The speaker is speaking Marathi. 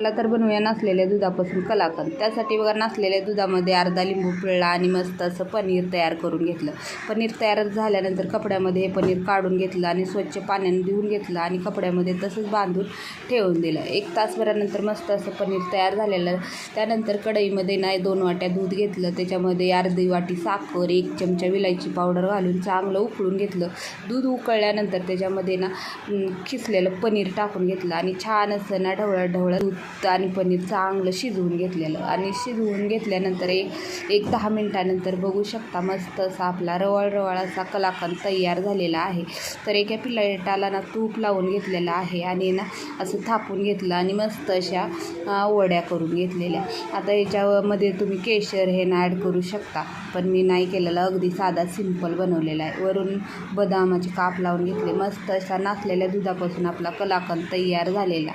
मला तर बनवूया नासलेल्या दुधापासून कलाकंद. त्यासाठी बघा नासलेल्या दुधामध्ये अर्धा लिंबू पिळला आणि मस्त असं पनीर तयार करून घेतलं. पनीर तयार झाल्यानंतर कपड्यामध्ये हे पनीर काढून घेतलं आणि स्वच्छ पाण्याने धुवून घेतलं आणि कपड्यामध्ये तसंच बांधून ठेवून दिलं. 1 तासभरानंतर मस्त असं पनीर तयार झालेलं. त्यानंतर कढईमध्ये 2 वाट्या दूध घेतलं. त्याच्यामध्ये अर्धी वाटी साखर, 1 चमचा विलायची पावडर घालून चांगलं उकळून घेतलं. दूध उकळल्यानंतर त्याच्यामध्ये खिसलेलं पनीर टाकून घेतलं आणि छान असं ढवळत दूध आणि पनीर चांगलं शिजवून घेतलेलं. आणि शिजवून घेतल्यानंतर एक 10 मिनिटानंतर बघू शकता मस्त असा आपला रवाळ असा कलाकंद तयार झालेला आहे. तर एका प्लेटाला तूप लावून घेतलेलं आहे आणि असं थापून घेतलं आणि मस्त अशा वड्या करून घेतलेल्या. आता याच्यामध्ये तुम्ही केशर हे ॲड करू शकता, पण मी नाही केलेलं, अगदी साधा सिंपल बनवलेला आहे. वरून बदामाचे काप लावून घेतले. मस्त अशा नासलेल्या दुधापासून आपला कलाकंद तयार झालेला.